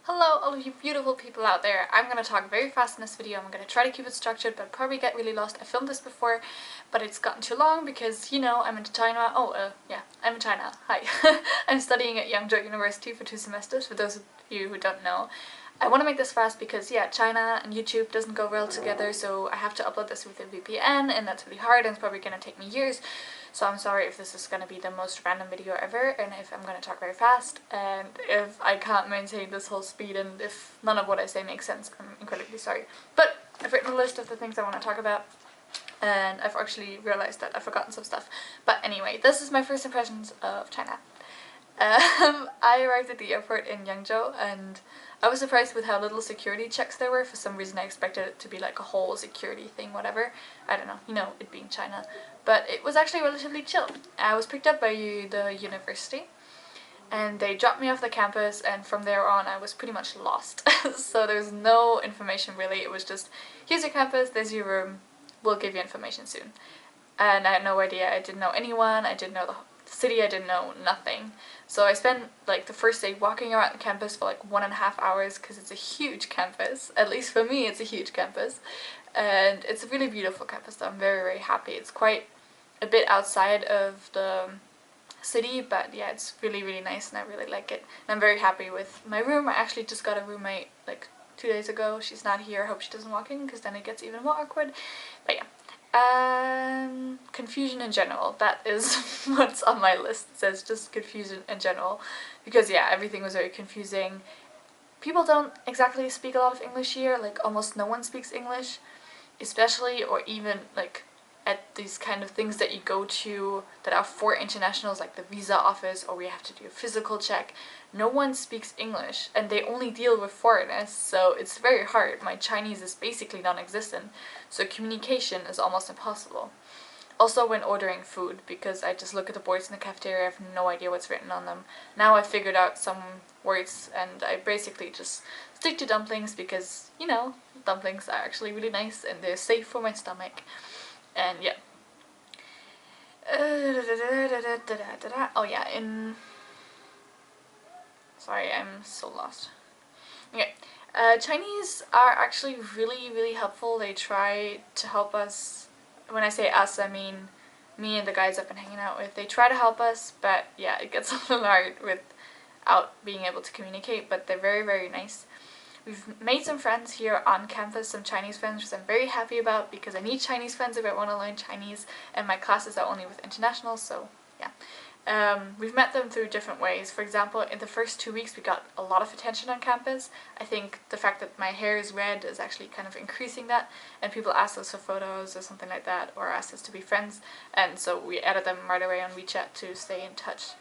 Hello all of you beautiful people out there. I'm going to talk very fast in this video. I'm going to try to keep it structured but probably get really lost. I filmed this before but it's gotten too long because, you know, I'm in China. Yeah, I'm in China. Hi. I'm studying at Yangzhou University for 2 semesters, for those of you who don't know. I want to make this fast because, yeah, China and YouTube doesn't go well together, so I have to upload this with a VPN and that's really hard and it's probably going to take me years. So I'm sorry if this is going to be the most random video ever and if I'm going to talk very fast and if I can't maintain this whole speed and if none of what I say makes sense, I'm incredibly sorry. But I've written a list of the things I want to talk about and I've actually realized that I've forgotten some stuff. But anyway, this is my first impressions of China. I arrived at the airport in Yangzhou and I was surprised with how little security checks there were. For some reason I expected it to be like a whole security thing, whatever. I don't know, you know, it being China. But it was actually relatively chill. I was picked up by the university and they dropped me off the campus and from there on I was pretty much lost. So there's no information really, it was just, here's your campus, there's your room, we'll give you information soon. And I had no idea, I didn't know anyone, I didn't know the city, I didn't know nothing. So I spent like the first day walking around the campus for like 1.5 hours because it's a huge campus. At least for me it's a huge campus. And it's a really beautiful campus, so I'm very, very happy. It's quite a bit outside of the city, but yeah, it's really, really nice and I really like it. And I'm very happy with my room. I actually just got a roommate like 2 days ago. She's not here. I hope she doesn't walk in because then it gets even more awkward. But yeah. Confusion in general, that is what's on my list. It says just confusion in general because yeah, everything was very confusing. People don't exactly speak a lot of English here, like almost no one speaks English, especially or even like at these kind of things that you go to that are for internationals, like the visa office, or we have to do a physical check. No one speaks English and they only deal with foreigners, so it's very hard. My Chinese is basically non-existent, so communication is almost impossible. Also when ordering food, because I just look at the boards in the cafeteria, I have no idea what's written on them. Now I've figured out some words and I basically just stick to dumplings because, you know, dumplings are actually really nice and they're safe for my stomach. And yeah. Oh yeah, Sorry, I'm so lost. Okay. Chinese are actually really, really helpful. They try to help us. When I say us, I mean me and the guys I've been hanging out with. They try to help us, but yeah, it gets a little hard without being able to communicate, but they're very, very nice. We've made some friends here on campus, some Chinese friends, which I'm very happy about because I need Chinese friends if I want to learn Chinese, and my classes are only with internationals, so yeah. We've met them through different ways. For example, in the first 2 weeks we got a lot of attention on campus. I think the fact that my hair is red is actually kind of increasing that, and people ask us for photos or something like that, or ask us to be friends, and so we added them right away on WeChat to stay in touch.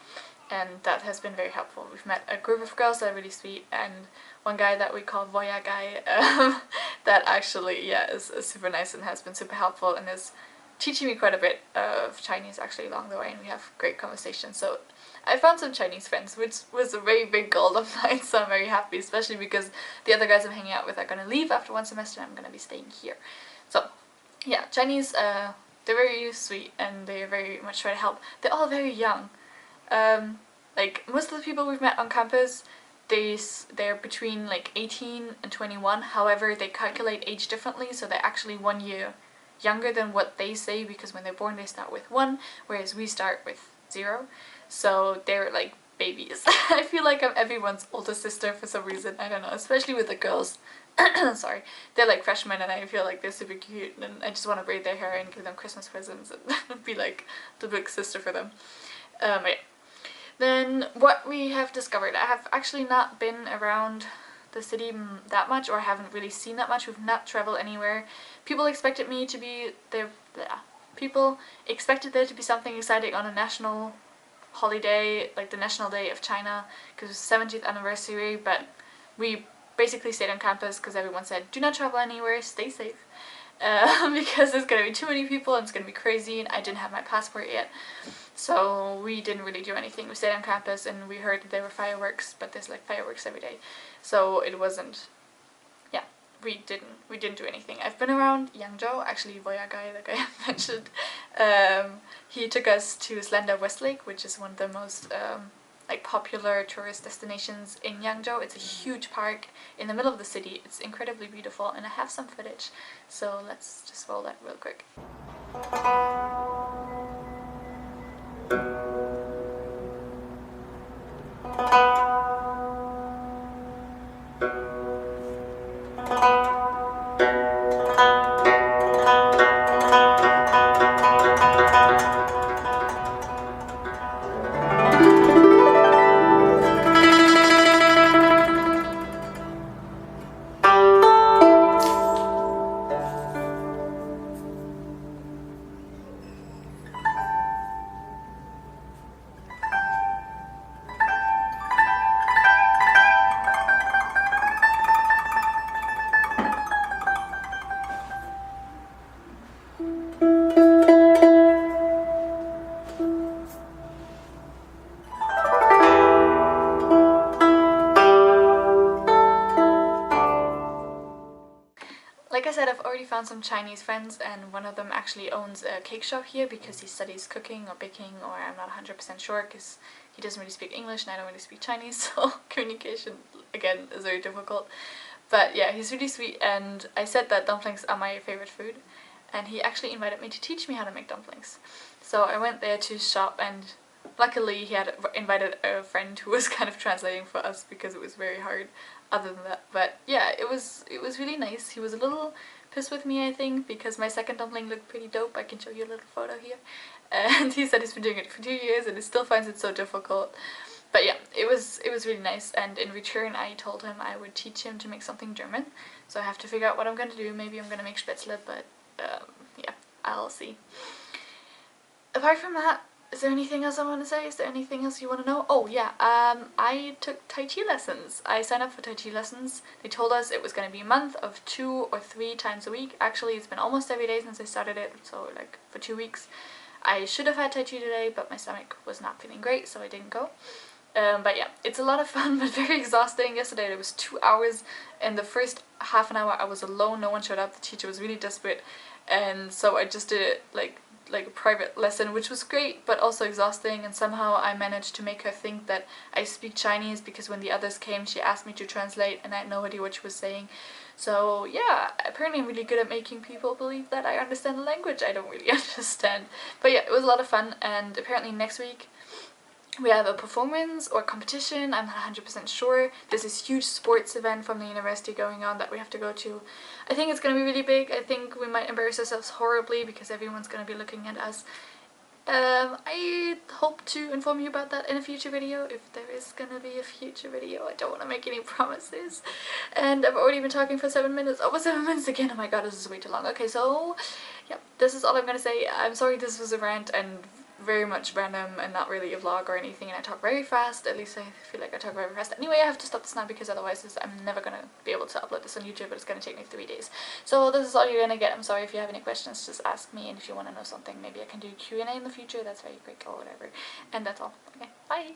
And that has been very helpful. We've met a group of girls that are really sweet, and one guy that we call Voya guy that actually, yeah, is super nice and has been super helpful and is teaching me quite a bit of Chinese actually along the way, and we have great conversations. So I found some Chinese friends, which was a very big goal of mine, so I'm very happy, especially because the other guys I'm hanging out with are going to leave after 1 semester and I'm going to be staying here. So yeah, Chinese, they're very sweet and they very much try to help. They're all very young. Like most of the people we've met on campus, they're between like 18 and 21. However, they calculate age differently, so they're actually 1 year younger than what they say, because when they're born they start with 1, whereas we start with 0. So they're like babies. I feel like I'm everyone's older sister for some reason, I don't know, especially with the girls. Sorry, they're like freshmen and I feel like they're super cute and I just want to braid their hair and give them Christmas presents and be like the big sister for them. Yeah. Then what we have discovered, I have actually not been around the city that much, or haven't really seen that much. We've not traveled anywhere. People expected me to be there. People expected there to be something exciting on a national holiday, like the National Day of China, because it's the 70th anniversary, but we basically stayed on campus because everyone said, do not travel anywhere, stay safe. Because there's gonna be too many people and it's gonna be crazy, and I didn't have my passport yet. So we didn't really do anything. We stayed on campus and we heard that there were fireworks, but there's like fireworks every day. So it wasn't, yeah, we didn't do anything. I've been around Yangzhou, actually Voya guy, the guy I mentioned. He took us to Slender Westlake, which is one of the most like popular tourist destinations in Yangzhou. It's a huge park in the middle of the city. It's incredibly beautiful, and I have some footage, so let's just roll that real quick. Like I said, I've already found some Chinese friends, and one of them actually owns a cake shop here because he studies cooking or baking, or I'm not 100% sure because he doesn't really speak English and I don't really speak Chinese, so communication again is very difficult. But yeah, he's really sweet, and I said that dumplings are my favorite food, and he actually invited me to teach me how to make dumplings. So I went there to his shop, and luckily he had invited a friend who was kind of translating for us because it was very hard other than that. But yeah, it was really nice. He was a little pissed with me, I think, because my second dumpling looked pretty dope. I can show you a little photo here. And he said he's been doing it for 2 years and he still finds it so difficult. But yeah, it was really nice, and in return I told him I would teach him to make something German. So I have to figure out what I'm gonna do. Maybe I'm gonna make Spätzle, but yeah, I'll see. Apart from that, is there anything else I want to say? Is there anything else you want to know? Oh yeah, I took Tai Chi lessons. I signed up for Tai Chi lessons. They told us it was going to be a month of 2 or 3 times a week. Actually, it's been almost every day since I started it, so like for 2 weeks. I should have had Tai Chi today, but my stomach was not feeling great, so I didn't go. But yeah, it's a lot of fun, but very exhausting. Yesterday there was 2 hours, and the first half an hour I was alone, no one showed up, the teacher was really desperate, and so I just did it like a private lesson, which was great but also exhausting, and somehow I managed to make her think that I speak Chinese because when the others came she asked me to translate and I had no idea what she was saying. So yeah, apparently I'm really good at making people believe that I understand the language I don't really understand. But yeah, it was a lot of fun, and apparently next week we have a performance or competition, I'm not 100% sure. There's this huge sports event from the university going on that we have to go to. I think it's going to be really big. I think we might embarrass ourselves horribly because everyone's going to be looking at us. I hope to inform you about that in a future video, if there is going to be a future video. I don't want to make any promises. And I've already been talking for 7 minutes. Over 7 minutes again. Oh my god, this is way too long. Okay, so yeah, this is all I'm going to say. I'm sorry this was a rant and very much random and not really a vlog or anything, and I talk very fast. At least I feel like I talk very fast. Anyway, I have to stop this now because otherwise I'm never gonna be able to upload this on YouTube, but it's gonna take me 3 days. So this is all you're gonna get. I'm sorry. If you have any questions, just ask me, and if you want to know something, maybe I can do Q&A in the future. That's very quick or whatever. And that's all. Okay, bye!